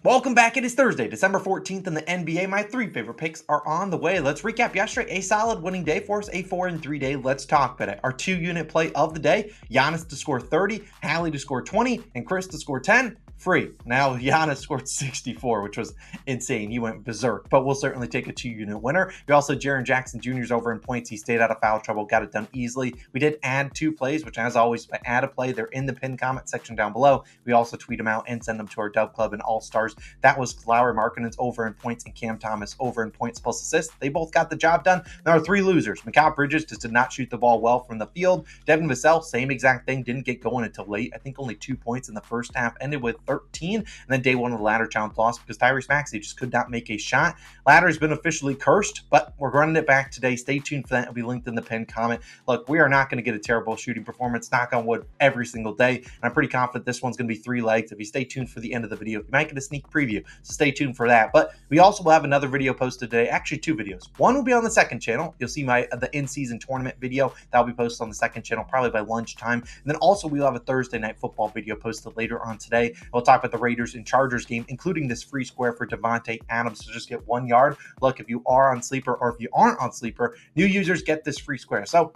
Welcome back. It is Thursday, December 14th in the NBA. My three favorite picks are on the way. Let's recap yesterday. A solid winning day for us, a 4-3 day. Let's talk about it. Our 2-unit play of the day, Giannis to score 30, Hallie to score 20, and Chris to score 10. Free. Now, Giannis scored 64, which was insane. He went berserk, but we'll certainly take a 2-unit winner. We also, Jaren Jackson Jr.'s over in points. He stayed out of foul trouble, got it done easily. We did add 2 plays, which as always, if I add a play, they're in the pinned comment section down below. We also tweet them out and send them to our DubClub and All-Stars. That was Lauri Markkanen's over in points and Cam Thomas over in points plus assists. They both got the job done. There are 3 losers. Mikal Bridges just did not shoot the ball well from the field. Devin Vassell, same exact thing, didn't get going until late. I think only 2 points in the first half, ended with 13. And then day one of the ladder challenge lost because Tyrese Maxey just could not make a shot. Ladder's been officially cursed, but we're running it back today. Stay tuned for that. It'll be linked in the pinned comment. Look, we are not going to get a terrible shooting performance, knock on wood, every single day. And I'm pretty confident this one's going to be 3 legs. If you stay tuned for the end of the video, you might get a sneak preview. So stay tuned for that. But we also will have another video posted today. Actually, 2 videos. One will be on the second channel. You'll see the in-season tournament video. That'll be posted on the second channel probably by lunchtime. And then also we'll have a Thursday night football video posted later on today. We'll talk about the Raiders and Chargers game, including this free square for Devontae Adams to just get 1 yard. Look, if you are on Sleeper or if you aren't on Sleeper, new users get this free square. So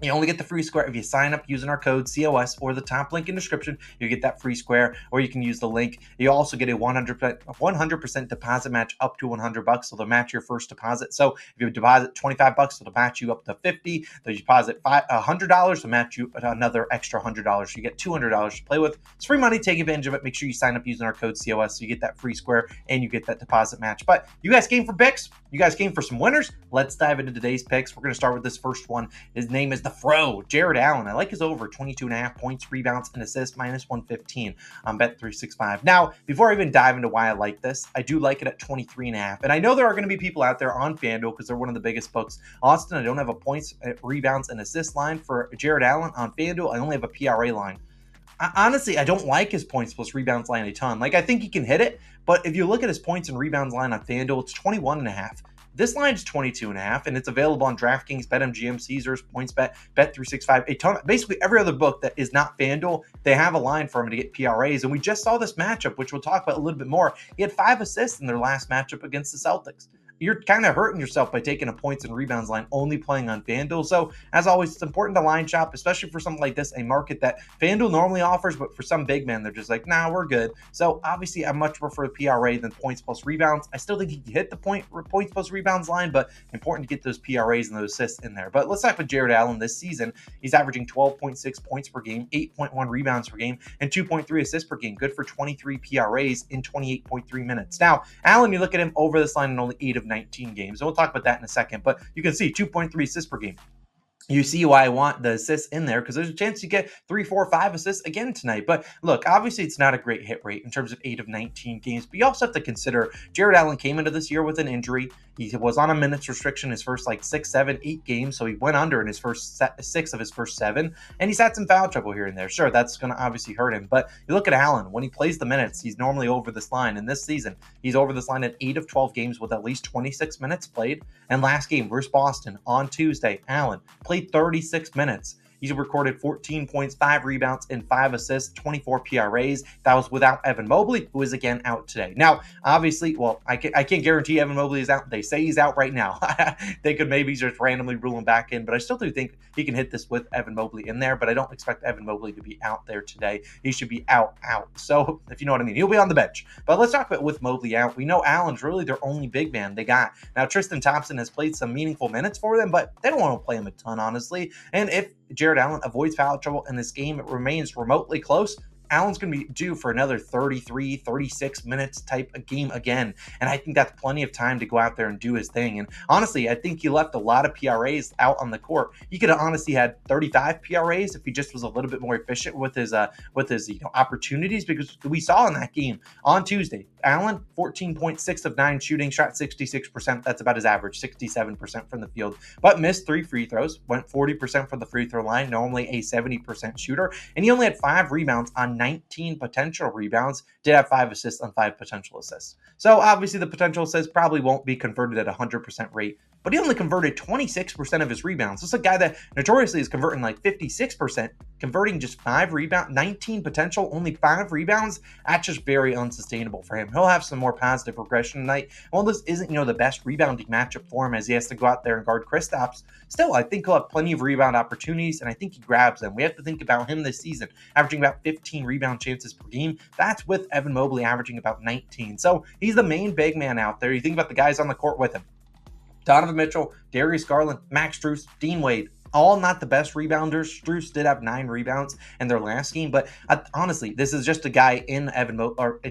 you only get the free square if you sign up using our code COS or the top link in description. You get that free square, or you can use the link. You also get a 100% deposit match up to $100, so they'll match your first deposit. So if you deposit $25, they'll match you up to $50. They'll deposit $100 to match you another extra $100. So you get $200 to play with. It's free money. Take advantage of it. Make sure you sign up using our code COS so you get that free square and you get that deposit match. But you guys came for picks. You guys came for some winners. Let's dive into today's picks. We're going to start with this first one. His name is the Fro, Jared Allen. I like his over 22.5 points, rebounds, and assists, minus 115 on Bet365. Now, before I even dive into why I like this, I do like it at 23.5. And I know there are going to be people out there on FanDuel because they're one of the biggest books. Austin, I don't have a points, rebounds, and assist line for Jared Allen on FanDuel. I only have a PRA line. Honestly, I don't like his points plus rebounds line a ton. Like, I think he can hit it, but if you look at his points and rebounds line on FanDuel, it's 21.5. This line is 22.5, and it's available on DraftKings, BetMGM, Caesars, PointsBet, Bet365, a ton. Basically, every other book that is not FanDuel, they have a line for him to get PRAs. And we just saw this matchup, which we'll talk about a little bit more. He had 5 assists in their last matchup against the Celtics. You're kind of hurting yourself by taking a points and rebounds line only playing on FanDuel. So, as always, it's important to line shop, especially for something like this, a market that FanDuel normally offers, but for some big men, they're just like, nah, we're good. So, obviously, I much prefer PRA than points plus rebounds. I still think he can hit the points plus rebounds line, but important to get those PRAs and those assists in there. But let's talk with Jared Allen this season. He's averaging 12.6 points per game, 8.1 rebounds per game, and 2.3 assists per game. Good for 23 PRAs in 28.3 minutes. Now, Allen, you look at him over this line in only 8 of 19 games. And we'll talk about that in a second, but you can see 2.3 assists per game. You see why I want the assists in there, because there's a chance you get 3, 4, 5 assists again tonight. But look, obviously it's not a great hit rate in terms of 8 of 19 games, but you also have to consider Jared Allen came into this year with an injury. He was on a minutes restriction his first 6, 7, 8 games, so he went under in his first 6 of his first 7, and he's had some foul trouble here and there. Sure, that's going to obviously hurt him, but you look at Allen, when he plays the minutes, he's normally over this line, and this season, he's over this line in 8 of 12 games with at least 26 minutes played, and last game versus Boston on Tuesday, Allen played 36 minutes. He's recorded 14 points, 5 rebounds, and 5 assists, 24 PRAs. That was without Evan Mobley, who is again out today. Now, obviously, well, I can't guarantee Evan Mobley is out. They say he's out right now. They could maybe just randomly rule him back in, but I still do think he can hit this with Evan Mobley in there, but I don't expect Evan Mobley to be out there today. He should be out. So, if you know what I mean, he'll be on the bench. But let's talk about with Mobley out. We know Allen's really their only big man they got. Now, Tristan Thompson has played some meaningful minutes for them, but they don't want to play him a ton, honestly. And if Jared Allen avoids foul trouble in this game, it remains remotely close, Allen's going to be due for another 33, 36 minutes type of game again. And I think that's plenty of time to go out there and do his thing. And honestly, I think he left a lot of PRAs out on the court. He could have honestly had 35 PRAs if he just was a little bit more efficient with his opportunities, because we saw in that game on Tuesday, Allen, 14.6 of 9 shooting, shot 66%. That's about his average, 67% from the field, but missed 3 free throws, went 40% from the free throw line, normally a 70% shooter. And he only had 5 rebounds on 19 potential rebounds, did have 5 assists on 5 potential assists. So obviously the potential assists probably won't be converted at 100% rate but he only converted 26% of his rebounds. This is a guy that notoriously is converting like 56%, converting just 5 rebounds, 19 potential, only 5 rebounds. That's just very unsustainable for him. He'll have some more positive regression tonight. While this isn't, the best rebounding matchup for him as he has to go out there and guard Kristaps, still, I think he'll have plenty of rebound opportunities, and I think he grabs them. We have to think about him this season, averaging about 15 rebound chances per game. That's with Evan Mobley averaging about 19. So he's the main big man out there. You think about the guys on the court with him. Donovan Mitchell, Darius Garland, Max Strus, Dean Wade, all not the best rebounders. Strus did have 9 rebounds in their last game, but honestly, this is just a guy in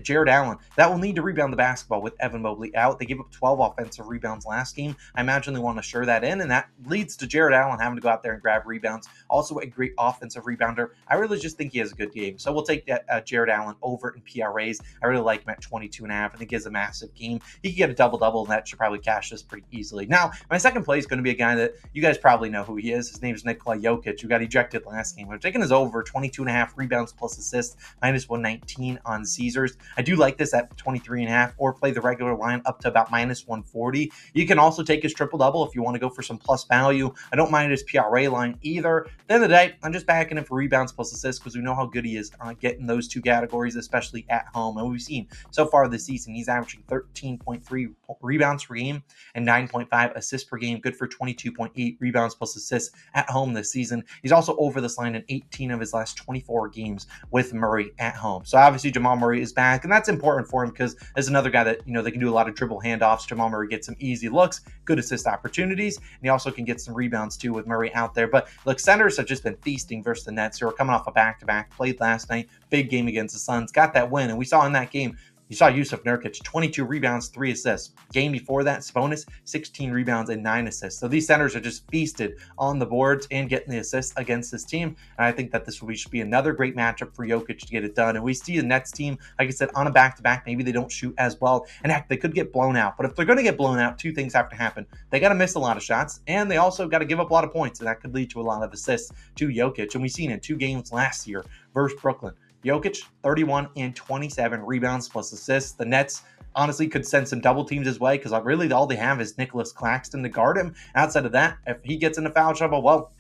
Jared Allen that will need to rebound the basketball with Evan Mobley out. They gave up 12 offensive rebounds last game. I imagine they want to shore that in, and that leads to Jared Allen having to go out there and grab rebounds. Also a great offensive rebounder. I really just think he has a good game. So we'll take that Jared Allen over in PRAs. I really like him at 22.5. I think he has a massive game. He could get a double-double, and that should probably cash this pretty easily. Now, my second play is going to be a guy that you guys probably know who he is. His name is Nikola Jokic, who got ejected last game. I'm taking his over 22.5 rebounds plus assists, minus 119 on Caesars. I do like this at 23.5, or play the regular line up to about minus 140. You can also take his triple-double if you want to go for some plus value. I don't mind his PRA line either. At the end of the day, I'm just backing him for rebounds plus assists because we know how good he is getting those two categories, especially at home. And we've seen so far this season, he's averaging 13.3 rebounds per game and 9.5 assists per game, good for 22.8 rebounds plus assists at home this season. He's also over this line in 18 of his last 24 games with Murray at home. So obviously Jamal Murray is back, and that's important for him because there's another guy that, they can do a lot of dribble handoffs. Jamal Murray gets some easy looks, good assist opportunities, and he also can get some rebounds too with Murray out there. But look, centers have just been feasting versus the Nets, who are coming off a back-to-back, played last night, big game against the Suns, got that win, and we saw in that game, you saw Yusuf Nurkic, 22 rebounds, 3 assists. Game before that, Sabonis, 16 rebounds and 9 assists. So these centers are just feasted on the boards and getting the assists against this team. And I think that this should be another great matchup for Jokic to get it done. And we see the Nets team, like I said, on a back-to-back. Maybe they don't shoot as well. And heck, they could get blown out. But if they're going to get blown out, 2 things have to happen. They got to miss a lot of shots, and they also got to give up a lot of points. And that could lead to a lot of assists to Jokic. And we've seen in 2 games last year versus Brooklyn, Jokic, 31 and 27 rebounds plus assists. The Nets honestly could send some double teams his way because really all they have is Nicholas Claxton to guard him. Outside of that, if he gets into foul trouble, well,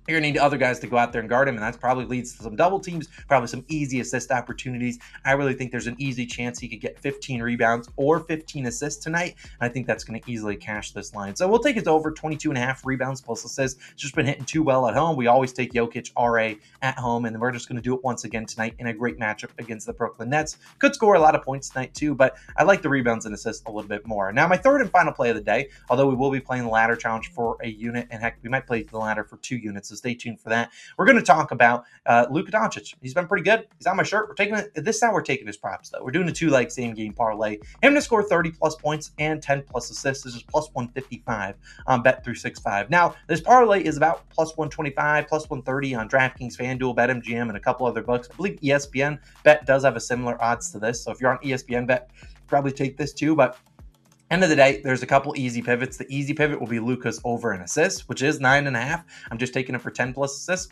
you're going to need other guys to go out there and guard him, and that probably leads to some double teams, probably some easy assist opportunities. I really think there's an easy chance he could get 15 rebounds or 15 assists tonight, and I think that's going to easily cash this line. So we'll take his over 22.5 rebounds plus assists. It's just been hitting too well at home. We always take Jokic RA at home, and then we're just going to do it once again tonight in a great matchup against the Brooklyn Nets. Could score a lot of points tonight too, but I like the rebounds and assists a little bit more. Now, my third and final play of the day, although we will be playing the ladder challenge for a unit, and heck, we might play the ladder for 2 units, so stay tuned for that. We're going to talk about Luka Doncic. He's been pretty good. He's on my shirt. We're taking it. This time we're taking his props, though. We're doing a 2-leg same-game parlay. Him to score 30-plus points and 10-plus assists. This is plus 155 on Bet365. Now, this parlay is about plus 125, plus 130 on DraftKings, FanDuel, BetMGM, and a couple other books. I believe ESPN Bet does have a similar odds to this. So if you're on ESPN Bet, probably take this too, but end of the day, there's a couple easy pivots. The easy pivot will be Luka's over in assists, which is 9.5. I'm just taking it for 10 plus assists.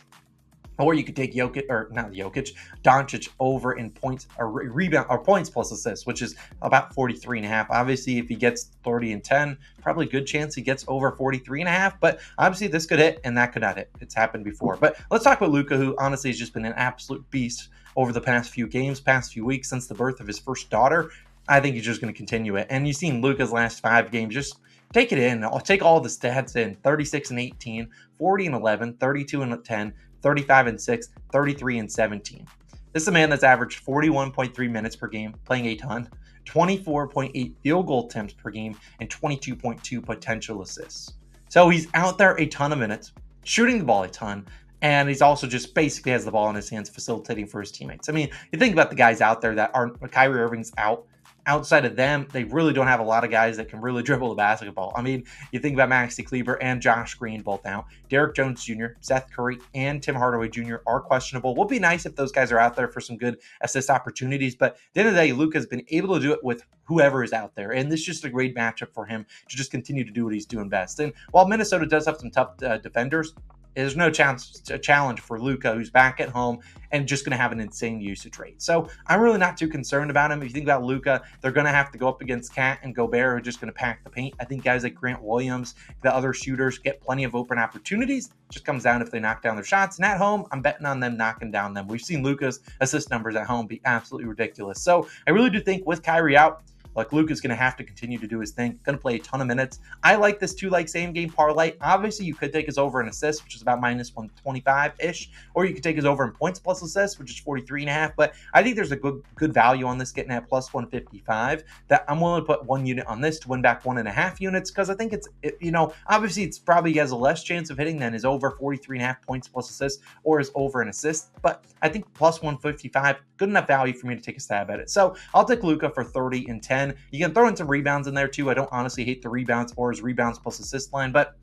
Or you could take Doncic over in points or rebound or points plus assists, which is about 43.5. Obviously, if he gets 30 and 10, probably a good chance he gets over 43.5. But obviously, this could hit and that could not hit. It's happened before. But let's talk about Luka, who honestly has just been an absolute beast over the past few games, past few weeks since the birth of his first daughter. I think he's just going to continue it. And you've seen Luka's last 5 games. Just take it in. I'll take all the stats in. 36 and 18, 40 and 11, 32 and 10, 35 and 6, 33 and 17. This is a man that's averaged 41.3 minutes per game, playing a ton, 24.8 field goal attempts per game, and 22.2 potential assists. So he's out there a ton of minutes, shooting the ball a ton, and he's also just basically has the ball in his hands, facilitating for his teammates. I mean, you think about the guys out there that aren't, Kyrie Irving's out. Outside of them, they really don't have a lot of guys that can really dribble the basketball. I mean, you think about Maxi Kleber and Josh Green both out. Derek Jones Jr., Seth Curry, and Tim Hardaway Jr. are questionable. Would be nice if those guys are out there for some good assist opportunities, but at the end of the day, Luka's been able to do it with whoever is out there, and this is just a great matchup for him to just continue to do what he's doing best. And while Minnesota does have some tough defenders, There's no challenge for Luka, who's back at home and just going to have an insane usage rate. So I'm really not too concerned about him. If you think about Luka, they're going to have to go up against Cat and Gobert, who are just going to pack the paint. I think guys like Grant Williams, the other shooters, get plenty of open opportunities. It just comes down if they knock down their shots. And at home, I'm betting on them knocking down them. We've seen Luka's assist numbers at home be absolutely ridiculous. So I really do think with Kyrie out, like, Luka's going to have to continue to do his thing. Going to play a ton of minutes. I like this 2-leg same-game parlay. Obviously, you could take his over in assists, which is about minus 125-ish, or you could take his over in points plus assists, which is 43.5. But I think there's a good value on this, getting at plus 155. That I'm willing to put 1 unit on this to win back 1.5 units, because I think obviously it's probably has a less chance of hitting than his over 43.5 points plus assists or his over an assist. But I think plus 155, good enough value for me to take a stab at it. So I'll take Luka for 30 and 10. You can throw in some rebounds in there too. I don't honestly hate the rebounds or his rebounds plus assist line, but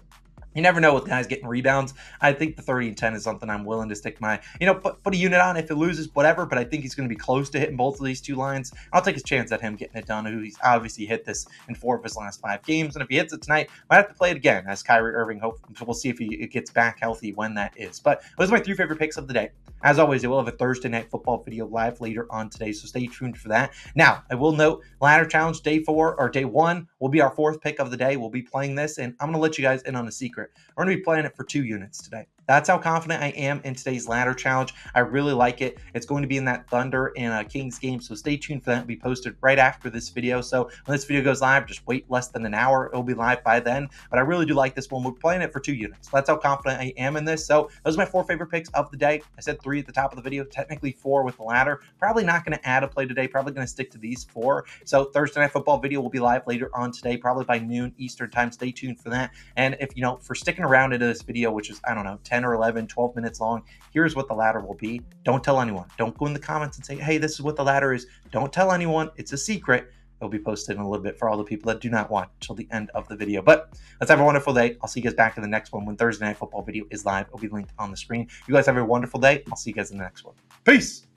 you never know with guys getting rebounds. I think the 30 and 10 is something I'm willing to stick my, put a unit on. If it loses, whatever, but I think he's going to be close to hitting both of these two lines. I'll take his chance at him getting it done. He's obviously hit this in 4 of his last 5 games, and if he hits it tonight, might have to play it again as Kyrie Irving. We'll see if he gets back healthy when that is. But those are my 3 favorite picks of the day. As always, I will have a Thursday Night Football video live later on today, so stay tuned for that. Now, I will note, Ladder Challenge Day 1 will be our 4th pick of the day. We'll be playing this, and I'm going to let you guys in on a secret. We're going to be playing it for 2 units today. That's how confident I am in today's ladder challenge. I really like it. It's going to be in that Thunder and Kings game, so stay tuned for that. It'll be posted right after this video. So when this video goes live, just wait less than an hour. It'll be live by then. But I really do like this one. We're playing it for 2 units. That's how confident I am in this. So those are my 4 favorite picks of the day. I said 3 at the top of the video, technically 4 with the ladder. Probably not going to add a play today. Probably going to stick to these 4. So Thursday Night Football video will be live later on today, probably by noon Eastern time. Stay tuned for that. And if, for sticking around into this video, which is, 10 or 11, 12 minutes long, here's what the ladder will be. Don't tell anyone. Don't go in the comments and say, hey, this is what the ladder is. Don't tell anyone. It's a secret. It'll be posted in a little bit for all the people that do not watch until the end of the video. But let's have a wonderful day. I'll see you guys back in the next one when Thursday Night Football video is live. It'll be linked on the screen. You guys have a wonderful day. I'll see you guys in the next one. Peace.